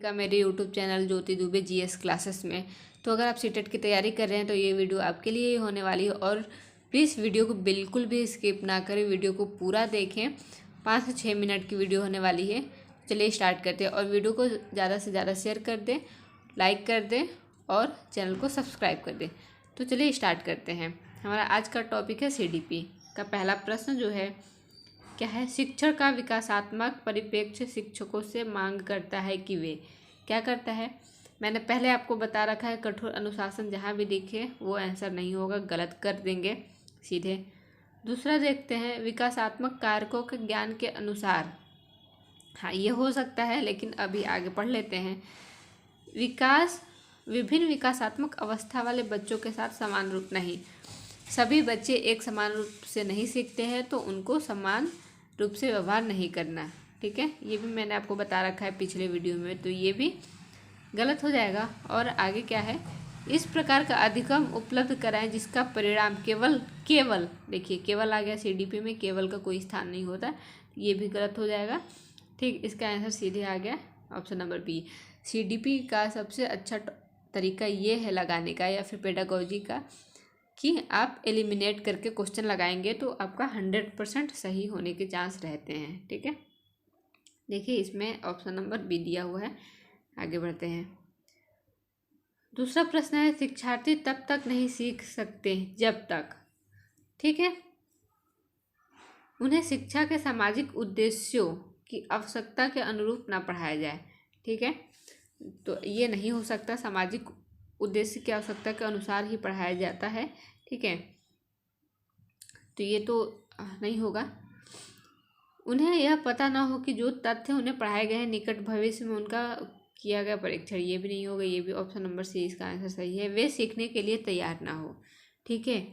का मेरे YouTube channel ज्योति Dubey GS classes में। तो अगर आप सीटेट की तैयारी कर रहे हैं तो ये वीडियो आपके लिए ही होने वाली है। और प्लीज़ वीडियो को बिल्कुल भी स्किप ना करें, वीडियो को पूरा देखें। 5 से 6 मिनट की वीडियो होने वाली है। चलिए स्टार्ट करते हैं। और वीडियो को ज़्यादा से ज़्यादा शेयर कर दें, लाइक कर दें और चैनल को सब्सक्राइब कर दें। तो चलिए स्टार्ट करते हैं। हमारा आज का टॉपिक है सीडीपी का पहला प्रश्न जो है क्या है, शिक्षण का विकासात्मक परिप्रेक्ष्य शिक्षकों से मांग करता है कि वे क्या करता है। मैंने पहले आपको बता रखा है, कठोर अनुशासन जहाँ भी दिखे वो आंसर नहीं होगा, गलत कर देंगे सीधे। दूसरा देखते हैं, विकासात्मक कारकों के ज्ञान के अनुसार। हाँ, ये हो सकता है, लेकिन अभी आगे पढ़ लेते हैं। विकास विभिन्न विकासात्मक अवस्था वाले बच्चों के साथ समान रूप नहीं। सभी बच्चे एक समान रूप से नहीं सीखते हैं, तो उनको समान रूप से व्यवहार नहीं करना। ठीक है, ये भी मैंने आपको बता रखा है पिछले वीडियो में, तो ये भी गलत हो जाएगा। और आगे क्या है, इस प्रकार का अधिगम उपलब्ध कराएं जिसका परिणाम केवल देखिए, केवल आ गया सीडीपी में, केवल का कोई स्थान नहीं होता, ये भी गलत हो जाएगा। ठीक, इसका आंसर सीधे आ गया ऑप्शन नंबर बी। सीडीपी का सबसे अच्छा तरीका ये है लगाने का, या फिर पेडागोजी का, कि आप एलिमिनेट करके क्वेश्चन लगाएंगे तो आपका 100% सही होने के चांस रहते हैं। ठीक है, देखिए इसमें ऑप्शन नंबर बी दिया हुआ है। आगे बढ़ते हैं। दूसरा प्रश्न है, शिक्षार्थी तब तक नहीं सीख सकते जब तक, ठीक है, उन्हें शिक्षा के सामाजिक उद्देश्यों की आवश्यकता के अनुरूप ना पढ़ाया जाए। ठीक है, तो ये नहीं हो सकता, सामाजिक उद्देश्य की आवश्यकता के अनुसार ही पढ़ाया जाता है। ठीक है, तो ये तो नहीं होगा। उन्हें यह पता ना हो कि जो तथ्य उन्हें पढ़ाए गए हैं निकट भविष्य में उनका किया गया परीक्षण, ये भी नहीं होगा, ये भी ऑप्शन नंबर सी इसका आंसर सही है। वे सीखने के लिए तैयार ना हो। ठीक है,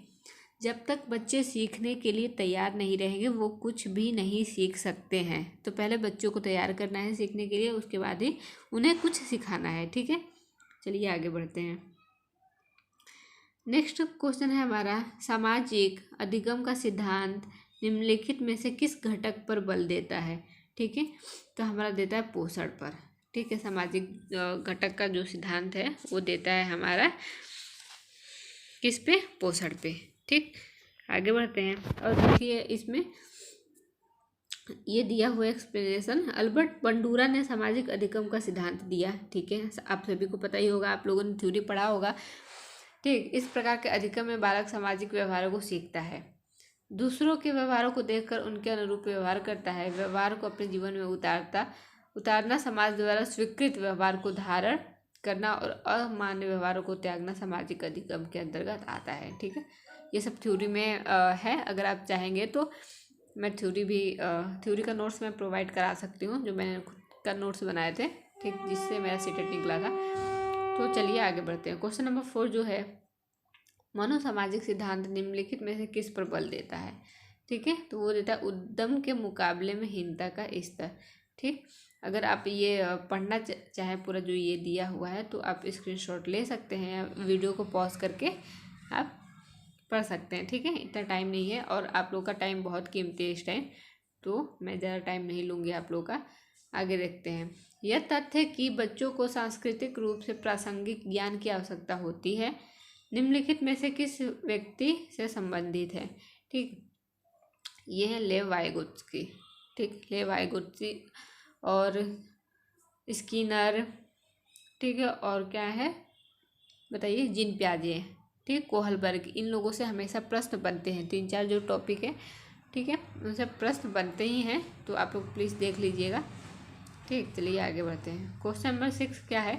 जब तक बच्चे सीखने के लिए तैयार नहीं रहेंगे वो कुछ भी नहीं सीख सकते हैं। तो पहले बच्चों को तैयार करना है सीखने के लिए, उसके बाद ही उन्हें कुछ सिखाना है। ठीक है, चलिए आगे बढ़ते हैं। नेक्स्ट क्वेश्चन है हमारा, सामाजिक अधिगम का सिद्धांत निम्नलिखित में से किस घटक पर बल देता है। ठीक है, तो हमारा देता है पोषण पर। ठीक है, सामाजिक घटक का जो सिद्धांत है वो देता है हमारा किस पे, पोषण पे। ठीक, आगे बढ़ते हैं। और देखिए इसमें ये दिया हुआ एक्सप्लेनेशन, अल्बर्ट बंडूरा ने सामाजिक अधिगम का सिद्धांत दिया। ठीक है, आप सभी को पता ही होगा, आप लोगों ने थ्योरी पढ़ा होगा। ठीक, इस प्रकार के अधिगम में बालक सामाजिक व्यवहारों को सीखता है, दूसरों के व्यवहारों को देखकर उनके अनुरूप व्यवहार करता है, व्यवहार को अपने जीवन में उतारना, समाज द्वारा स्वीकृत व्यवहार को धारण करना और अमान्य व्यवहारों को त्यागना सामाजिक अधिगम के अंतर्गत आता है। ठीक है, ये सब थ्योरी में है। अगर आप चाहेंगे तो मैं थ्योरी का नोट्स मैं प्रोवाइड करा सकती हूँ, जो मैंने खुद का नोट्स बनाए थे। ठीक, जिससे मेरा सीटेट निकला था। तो चलिए आगे बढ़ते हैं। क्वेश्चन नंबर 4 जो है, मनोसामाजिक सिद्धांत निम्नलिखित में से किस पर बल देता है। ठीक है, तो वो देता है उद्यम के मुकाबले में हीनता का स्तर। ठीक, अगर आप ये पढ़ना चाहें पूरा जो ये दिया हुआ है तो आप स्क्रीनशॉट ले सकते हैं, या वीडियो को पॉज करके आप पढ़ सकते हैं। ठीक है, इतना टाइम नहीं है और आप लोग का टाइम बहुत कीमती है इस टाइम, तो मैं ज़्यादा टाइम नहीं लूँगी आप लोग का। आगे देखते हैं। यह तथ्य कि बच्चों को सांस्कृतिक रूप से प्रासंगिक ज्ञान की आवश्यकता होती है निम्नलिखित में से किस व्यक्ति से संबंधित है। ठीक, ये है लेव वाइगोत्स्की। ठीक, लेव वाइगोत्स्की और स्किनर। ठीक है, और क्या है बताइए, जीन पियाजे। ठीक, कोहलबर्ग। इन लोगों से हमेशा प्रश्न बनते हैं, 3-4 जो टॉपिक है, ठीक है, उनसे प्रश्न बनते ही हैं, तो आप लोग प्लीज़ देख लीजिएगा। ठीक, चलिए आगे बढ़ते हैं। क्वेश्चन नंबर 6 क्या है,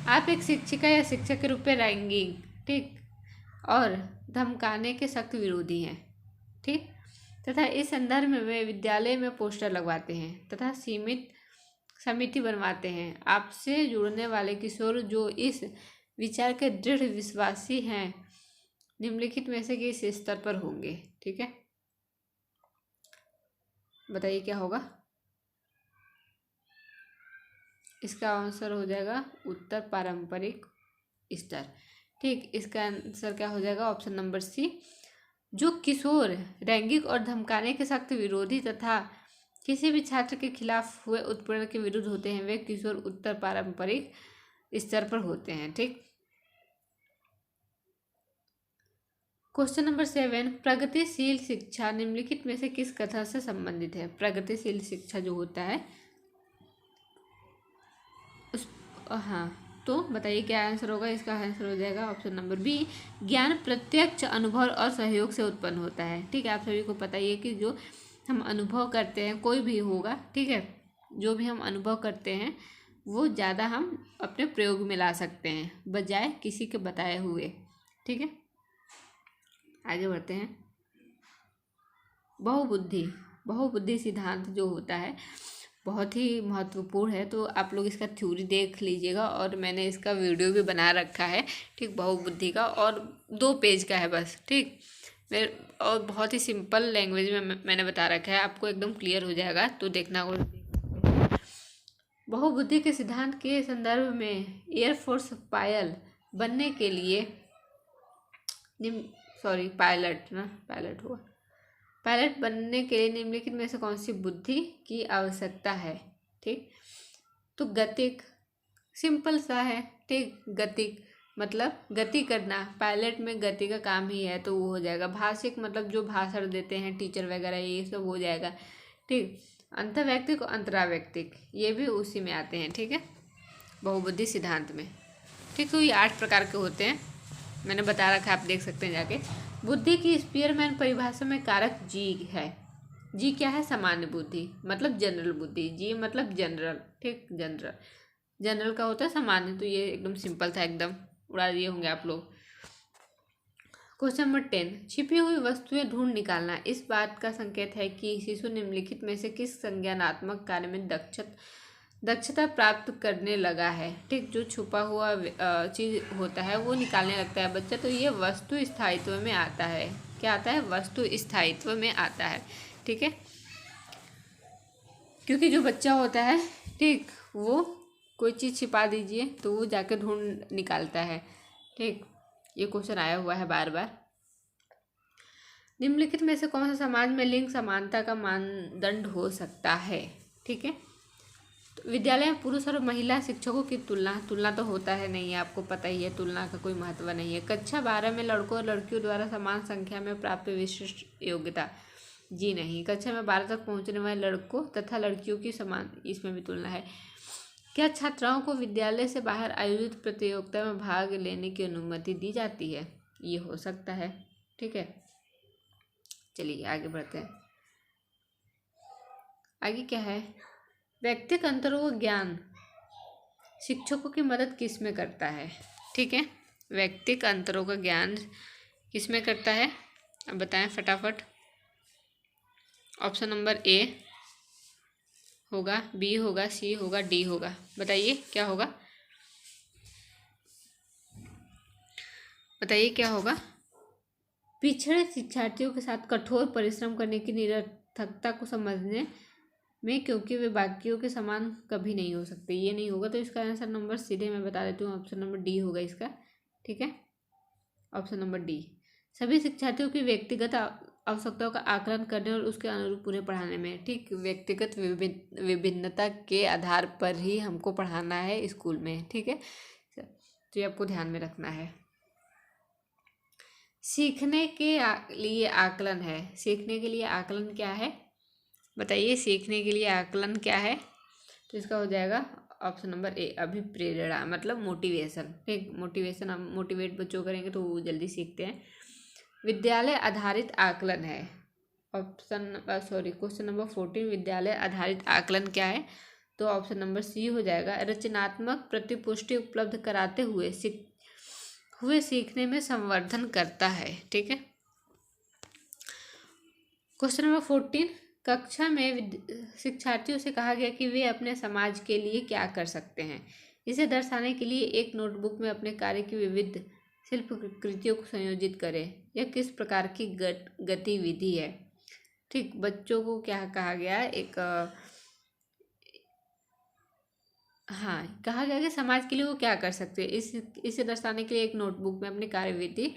आप एक शिक्षिका या शिक्षक के रूप में रैंगिंग, ठीक, और धमकाने के सख्त विरोधी हैं। ठीक, तथा इस संदर्भ में वे विद्यालय में पोस्टर लगवाते हैं तथा सीमित समिति बनवाते हैं। आपसे जुड़ने वाले किशोर जो इस विचार के दृढ़ विश्वासी हैं निम्नलिखित में से किस स्तर पर होंगे। ठीक है, बताइए क्या होगा। इसका आंसर हो जाएगा उत्तर पारंपरिक स्तर। ठीक, इसका आंसर क्या हो जाएगा, ऑप्शन नंबर सी, जो किशोर लैंगिक और धमकाने के सख्त विरोधी तथा किसी भी छात्र के खिलाफ हुए उत्पीड़न के विरुद्ध होते हैं, वे किशोर उत्तर पारंपरिक स्तर पर होते हैं। ठीक। क्वेश्चन नंबर 7, प्रगतिशील शिक्षा निम्नलिखित में से किस कथा से संबंधित है? प्रगतिशील शिक्षा जो होता है उस, हाँ, तो बताइए क्या आंसर होगा? इसका आंसर हो जाएगा ऑप्शन नंबर बी, ज्ञान प्रत्यक्ष अनुभव और सहयोग से उत्पन्न होता है। ठीक है, आप सभी को पता ही है कि जो हम अनुभव करते हैं, कोई भी होगा, ठीक है, जो भी हम अनुभव करते हैं वो ज़्यादा हम अपने प्रयोग में ला सकते हैं बजाय किसी के बताए हुए। ठीक है, आगे बढ़ते हैं। बहुबुद्धि सिद्धांत जो होता है बहुत ही महत्वपूर्ण है, तो आप लोग इसका थ्योरी देख लीजिएगा, और मैंने इसका वीडियो भी बना रखा है। ठीक, बहुबुद्धि का, और 2 पेज का है बस। ठीक, मेरे और बहुत ही सिंपल लैंग्वेज में मैंने बता रखा है, आपको एकदम क्लियर हो जाएगा, तो देखना हो। बहुबुद्धि के सिद्धांत के संदर्भ में एयरफोर्स पायलट बनने के लिए पायलट बनने के लिए निम्नलिखित में से कौन सी बुद्धि की आवश्यकता है? ठीक, तो गतिक, सिंपल सा है। ठीक, गतिक मतलब गति करना, पायलट में गति का काम ही है, तो वो हो जाएगा। भाषिक मतलब जो भाषण देते हैं टीचर वगैरह, ये सब हो जाएगा। ठीक, अंतर्वैयक्तिक और अंतरावैयक्तिक ये भी उसी में आते हैं। ठीक है, बहुबुद्धि सिद्धांत में। ठीक, तो ये 8 प्रकार के होते हैं, मैंने बता रखा है, आप देख सकते हैं जाके। बुद्धि की स्पीयरमैन परिभाषा में कारक जी है। जी क्या है? सामान्य बुद्धि, मतलब जनरल बुद्धि। जी मतलब जनरल। ठीक, जनरल का होता है सामान्य, तो ये एकदम सिंपल था, एकदम उड़ा दिए होंगे आप लोग। क्वेश्चन नंबर 10, छिपी हुई वस्तुएं ढूंढ निकालना इस बात का संकेत है कि शिशु निम्नलिखित में से किस संज्ञानात्मक कार्य में दक्षता प्राप्त करने लगा है? ठीक, जो छुपा हुआ चीज होता है वो निकालने लगता है बच्चा, तो ये वस्तु स्थायित्व में आता है। क्या आता है? वस्तु स्थायित्व में आता है। ठीक है, क्योंकि जो बच्चा होता है, ठीक, वो कोई चीज़ छिपा दीजिए तो वो जाके ढूंढ निकालता है। ठीक, ये क्वेश्चन आया हुआ है बार बार। निम्नलिखित में से कौन सा समाज में लिंग समानता का मानदंड हो सकता है? ठीक है, तो विद्यालय में पुरुष और महिला शिक्षकों की तुलना तो होता है नहीं है, आपको पता ही है, तुलना का कोई महत्व नहीं है। कक्षा 12 में लड़कों और लड़कियों द्वारा समान संख्या में प्राप्त विशिष्ट योग्यता, जी नहीं। कक्षा में 12 तक पहुंचने वाले लड़कों तथा लड़कियों की समान, इसमें भी तुलना है। क्या छात्राओं को विद्यालय से बाहर आयोजित प्रतियोगिता में भाग लेने की अनुमति दी जाती है? ये हो सकता है। ठीक है, चलिए आगे बढ़ते हैं। आगे क्या है? व्यक्तिगत अंतरों का ज्ञान शिक्षकों की मदद किस में करता है? ठीक है, व्यक्तिगत अंतरों का ज्ञान किस में करता है? अब बताएं फटाफट। ऑप्शन नंबर ए होगा, बी होगा, सी होगा, डी होगा। बताइए क्या होगा? बताइए क्या होगा? पिछड़े शिक्षार्थियों के साथ कठोर परिश्रम करने की निरर्थकता को समझने में, क्योंकि वे बाकियों के समान कभी नहीं हो सकते। ये नहीं होगा, तो इसका आंसर नंबर सीधे मैं बता देती हूँ, ऑप्शन नंबर डी होगा इसका। ठीक है, ऑप्शन नंबर डी। सभी शिक्षार्थियों की व्यक्तिगत आवश्यकताओं का आकलन करने और उसके अनुरूप उन्हें पढ़ाने में। ठीक, व्यक्तिगत विभिन्नता के आधार पर ही हमको पढ़ाना है स्कूल में। ठीक है, तो ये आपको ध्यान में रखना है। सीखने के लिए आकलन है। सीखने के लिए आकलन क्या है? बताइए, सीखने के लिए आकलन क्या है? तो इसका हो जाएगा ऑप्शन नंबर ए, अभिप्रेरणा, मतलब मोटिवेशन। ठीक, मोटिवेशन, हम मोटिवेट बच्चों करेंगे तो वो जल्दी सीखते हैं। विद्यालय आधारित आकलन है। क्वेश्चन नंबर 14, विद्यालय आधारित आकलन क्या है? तो ऑप्शन नंबर सी हो जाएगा, रचनात्मक प्रतिपुष्टि उपलब्ध कराते हुए सीखने में संवर्धन करता है। ठीक है, क्वेश्चन नंबर 14, कक्षा में शिक्षार्थियों से कहा गया कि वे अपने समाज के लिए क्या कर सकते हैं। इसे दर्शाने के लिए एक नोटबुक में अपने कार्य की विविध शिल्प कृतियों को संयोजित करें। यह किस प्रकार की गतिविधि है? ठीक, बच्चों को क्या कहा गया? कहा गया कि समाज के लिए वो क्या कर सकते हैं, इसे दर्शाने के लिए एक नोटबुक में अपनी कार्यविधि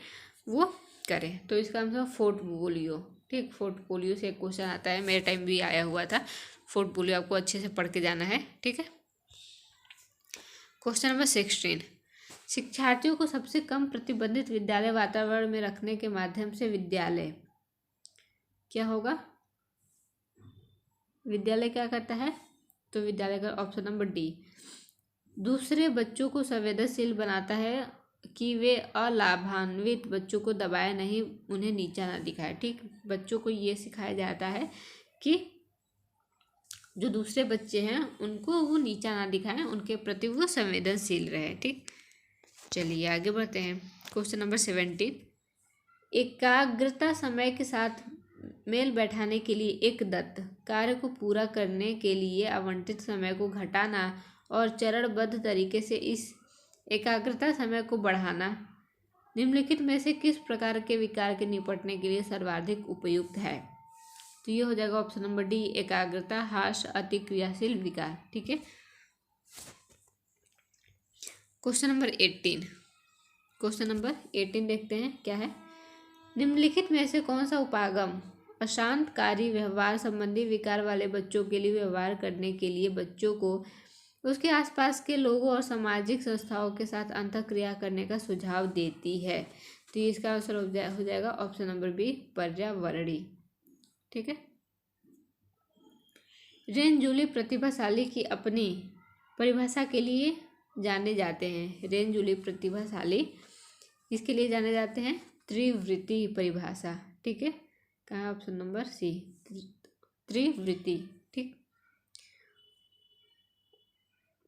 वो करें। तो इसका आंसर पोर्टफोलियो। ठीक, पोर्टफोलियो से एक क्वेश्चन आता है, मेरे टाइम भी आया हुआ था, पोर्टफोलियो आपको अच्छे से पढ़ के जाना है, ठीक है। क्वेश्चन नंबर 16, शिक्षार्थियों को सबसे कम प्रतिबंधित विद्यालय वातावरण में रखने के माध्यम से विद्यालय क्या होगा? विद्यालय क्या करता है? तो विद्यालय का ऑप्शन नंबर डी, दूसरे बच्चों को संवेदनशील बनाता है कि वे अलाभान्वित बच्चों को दबाए नहीं, उन्हें नीचा ना दिखाए, ठीक। बच्चों को ये सिखाया जाता है कि जो दूसरे बच्चे हैं उनको वो नीचा ना दिखाएं, उनके प्रति वो संवेदनशील रहे, ठीक। चलिए आगे बढ़ते हैं। क्वेश्चन नंबर 17, एकाग्रता समय के साथ मेल बैठाने के लिए एक दत्त कार्य को पूरा करने के लिए आवंटित समय को घटाना और चरणबद्ध तरीके से इस एकाग्रता समय को बढ़ाना निम्नलिखित में से किस प्रकार के विकार के निपटने के लिए सर्वाधिक उपयुक्त है? तो ये हो जाएगा ऑप्शन नंबर डी, एकाग्रता ह्रास अति क्रियाशील विकार, ठीक है। क्वेश्चन नंबर 18 देखते हैं क्या है। निम्नलिखित में से कौन सा उपागम अशांतकारी व्यवहार संबंधी विकार वाले बच्चों के लिए व्यवहार करने के लिए बच्चों को उसके आसपास के लोगों और सामाजिक संस्थाओं के साथ अंतःक्रिया करने का सुझाव देती है? तो इसका आंसर हो जाएगा ऑप्शन नंबर बी, पर्यावरणीय, ठीक है। रेन जूली प्रतिभाशाली की अपनी परिभाषा के लिए जाने जाते हैं। रेन जूली प्रतिभाशाली इसके लिए जाने जाते हैं? त्रिवृत्ति परिभाषा, ठीक है। कहाँ? ऑप्शन नंबर सी, त्रिवृत्ति,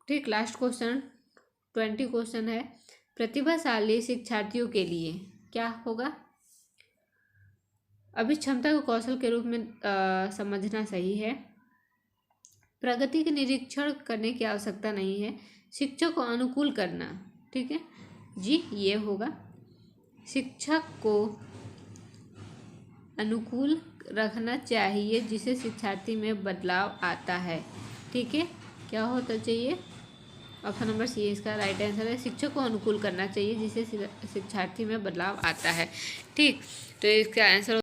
ठीक। लास्ट क्वेश्चन 20 क्वेश्चन है, प्रतिभाशाली शिक्षार्थियों के लिए क्या होगा? अभी क्षमता को कौशल के रूप में समझना सही है। प्रगति के निरीक्षण करने की आवश्यकता नहीं है, शिक्षक को अनुकूल करना, ठीक है जी, ये होगा। शिक्षक को अनुकूल रखना चाहिए जिससे शिक्षार्थी में बदलाव आता है, ठीक है। क्या होता चाहिए? ऑप्शन नंबर सी इसका राइट आंसर है, शिक्षक को अनुकूल करना चाहिए जिससे शिक्षार्थी में बदलाव आता है, ठीक। तो इसका आंसर